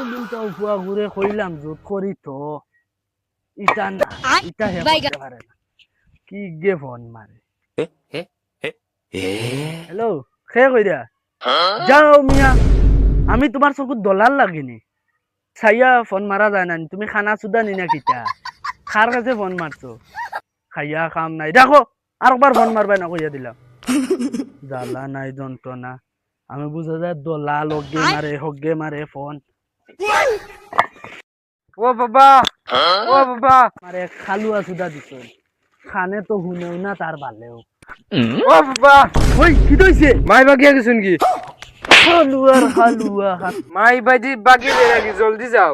কিন্তু ফুয়া ঘুরে কইলাম জোট করি তো ইটা না ইটা হে করতে পারে না কি গে ফোন মারে হ্যালো খে কইরা যাও মিয়া আমি তোমার চকুত দলাল লাগিনি ছাইয়া ফোন মারা যায় না তুমি খানা সুদা নি না কিটা খার কাছে ফোন মারছো খাইয়া কাম নাই দেখো আর একবার ফোন মারবাই না কইয়া দিলাম জ্বালা নাই যন্ত্রণা আমি বুঝা যায় দলাল হগে মারে ফোন ও বাবা মারে খালুয়া সুদা দিছ খানে তো হুনেও না তার ভালেও ও বাবা ওই কি দইছে মাই বাগিয়া গেছুন কি খালুয়া মাই বাজি বাগিয়ে দে নাকি জলদি যাও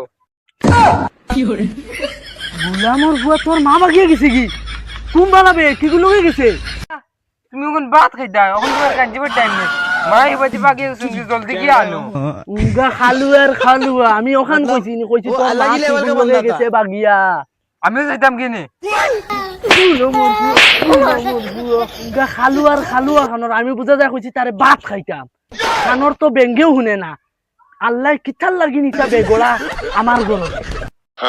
গুলামর বুয়া তোর মা বাগিয়ে গেছে কি কুম বানাবে কি গুলো গেছে তুমি এখন ভাত খাই দাও এখন তোমার কাজ যাবে টাইম নেই মাই বাজি বাগিয়ে গেছুন কি জলদি গিয়ে আনো উঙ্গা খালুয়া আমি ওখান কইছি তোর মা কি গুলো গেছে বাগিয়া আমিও যাইতাম কিনে খালুয়া খানোর আমি বুঝা যায় কইছি তারে ভাত খাইতাম খানোর তো বেঙ্গেও শুনে না আল্লাহ কিথার লাগি নিতা বেগড়া আমার ঘরে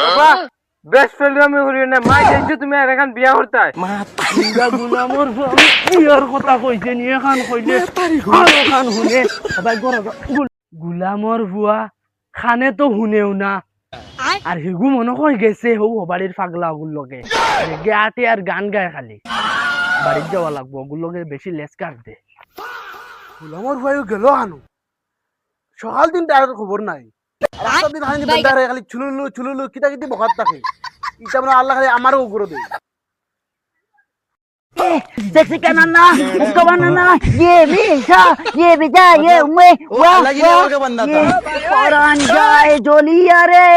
বাবা বেস্ট ফ্রেন্ড আমি করি না মাই যাইছো তুমি আর এখন বিয়া করতাই গুলামর বিয়ার কথা কইছে নি এখন কইলে খানো খান শুনে সবাই ঘরে গুলামর ভুয়া খানে তো শুনেও না আর হিগু মনে কই গেছে বাড়ির পাগলা ওগুর লগে গেয়াতে আর গান গায় খালি বাড়ির যাওয়া লাগবো ওগুর লগে বেশি লেস কাট দে গুলামর ভাইও গেল আনো সকাল দিন তার খবর নাই রাস্তা দিন খালি বেন্দারে খালি চুলুলু কিটা কিটি বকাত থাকে ইটা মানে আল্লাহ খালি আমারও উপরে দেয় Sexy kanana, uska banana, ye misha, ye bija, ye ume, wah, পরান যায় জ্বলিয়া রে,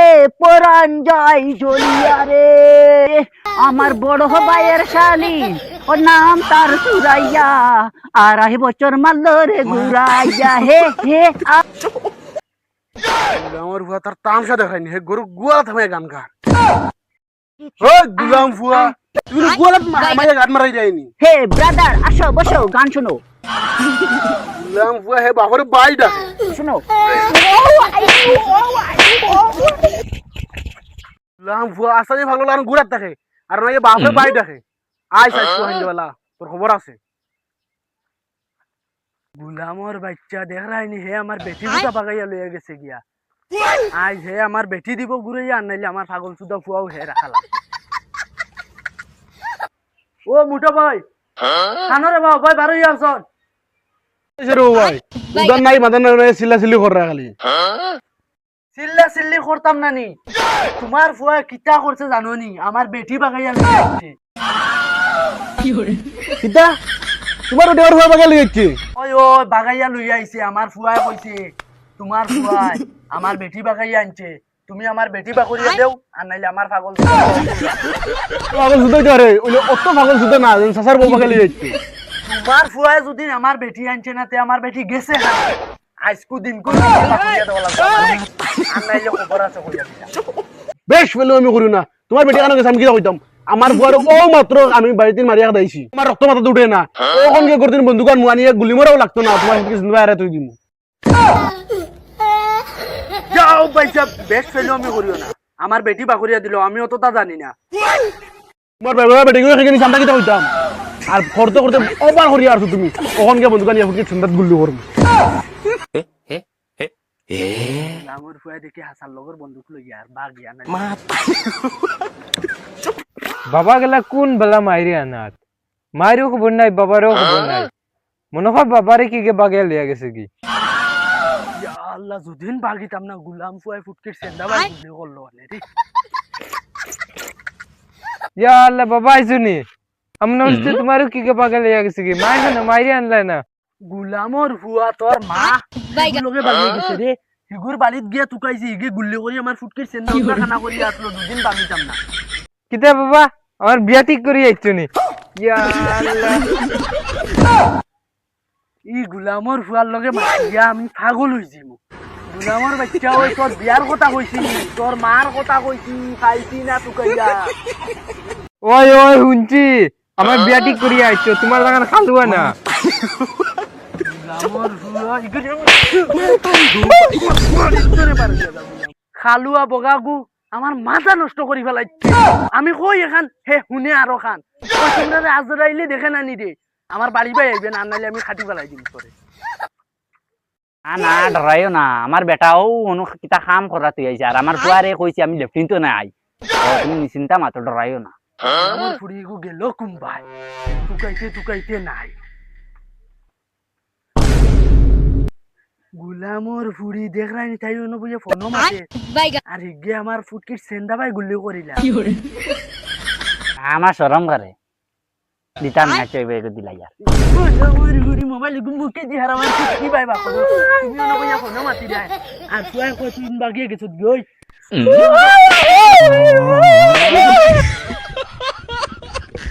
আমার বড় ভাইয়ের শালি, ওর নাম তার সুরাইয়া, আর 2 বছর মারল রে ঘুরাইয়া, হে গুলামর ভুয়া তার তামসা দেখায়নি হে গরু গুয়ালা থামে গান গার ও গুলাম ভুয়া তুমি গুয়ালা মাইয়া গান মারাই যায়নি হে ব্রাদার আসো বসো গান শোনো গুলাম ভুয়া হে বাপরে বাই ডাকে শোনো গুলাম ভুয়া আসলে ভালো লাগে গুড়াত থাকে আর না বাপরে বাই ডাকে আয় সাইছো হাইন্দেওয়ালা তোর খবর আছে গুলামর বাচ্চা দেখ রাইনি হে আমার বেটি বুঝা বাগাইয়া লইয়া গেছে গিয়া আজ হে আমার বেটি দিব ঘুরাইয়া আনাইলে আমার পাগল সুদা ফুয়াও হে রাখালাম ও মুঠো ভাই খানরে ভাই বারো আসন ভাই উদান নাই মাদান নাই সিল্লা করে খালি চিল্লি করতাম না নি তোমার ফুয়া কিতা করছে জানো নি আমার বেটি বাগাইয়া লইয়া আসছে কিটা তোমার দেওয়ার ভুয়া বাগাই লিয়েছে ওই বাগাইয়া লইয়া আইছে আমার ফুয়াই কইছে তোমার ফুয়াই আমার বেটি বাগাইয়া আনছে তুমি আমার বেটি বাকরিয়া দেও আর নাইলে আমার পাগল সুদে করে ওই অত পাগল সুদে না সাসার বউ বাগাই লিয়েছে তোমার ফুয়াই যদি আমার বেটি আনছে না তে আমার বেটি গেছে না আজকু দিন কোন বাকরিয়া দেওয়া লাগবে আর নাইলে খবর আছে কইয়া দিলা বেশ ফেলো আমি করি না তোমার বেটি কানে গেছে আমি কি কইতাম আমার বুয়ার ও মাত্র আমি বাড়িতে মারিয়া দাইছি আমার রক্ত মাথা উঠে না ওখান কে করদিন বন্দুকান মুয়ানিয়ে গুলি মারাও লাগতো না তোমার কিছু বাইরে তুই দিমু যাও ভাইসা বেশ ফেলো আমি করিও না আমার বেটি বাকরিয়া দিল আমি অতটা জানি না তোমার বাবা বেটি গুলো খেয়ে সামনে কিটা কইতাম আর করতে করতে ওবার করিয়া আসো তুমি ওখান কে বন্দুকান নিয়ে ফুটকে সুন্দর গুলি করব আমার ফুয়াই দেখি হাসান লগর বন্দুক লইয়া আর বাগিয়া না বাবা গেলা কোন বেলা মাইরি আনাত মাইরও খবর নাই বাবারও খবর নাই মনে হয় বাবারে কি কে বাগিয়া লিয়া গেছে কি ইয়া আল্লাহ যদিন বাগিতাম না গুলাম ফুয়াই ফুটকে সেন্দা বাই গুলি করলো আনে রে ইয়া আল্লাহ বাবা আইছুনি আমনে হচ্ছে তোমারও কি কে বাগিয়া লিয়া গেছে কি মাইর না মাইরি আনলাই না গুলামর ফুয়া তোর মা লগে বাগিয়ে গেছে রে হিগুর বাড়িত গিয়া তুকাইছে হিগে গুল্লি করি আমার ফুটকে সেন্দা উল্টা খানা করি আসলো দুদিন বাগিতাম না কিতা বাবা আমার বিয়া ঠিক করি আইছুনি ইয়া আল্লাহ ই গুলামর ফুয়ার লগে মাতিয়া আমি পাগল হইছি গুলামর বাচ্চা ওই তোর বিয়ার কথা কইছি তোর মার কথা কইছি খাইছি না তুকাইয়া ওই শুনছি আমার বিয়া ঠিক করি আইছো তোমার লাগান খালুয়া না গুলামর ফুয়া খালুয়া বগাগু আমার মাথা নষ্ট করি ফেলাই আমি কই এখান হে শুনে আরো খান তোমরা আজরাইলে দেখে না নি রে আমার বাড়ি বাই আইবেন আর নাইলে আমি খাটি ফেলাই দিম করে না না ডরাইও না আমার বেটাও অনু কিতা কাম করা তুই আইছে আর আমার বুয়ারে কইছে আমি লেফটিন তো নাই তুমি নিশ্চিন্তা মাত্র ডরাইও না আমার ফুড়িগু গেল কুম্বাই টুকাইতে নাই গুলামর ফুড়ি দেখলাই নি তাই অন্য বুঝে ফোন মাতে আর হিগে আমার ফুটকির সেন্ডা ভাই গুলি করিলা আমার শরম করে দিতাম না চাইবে দিলা ইয়ার আমার গুড়ি মোবাইল মুখে দি হারা আমার ফুটকি ভাই বাপ তুমি অন্য বুঝে ফোন মাতি দেয় আর তুই কই তুই বাগিয়ে গেছত গই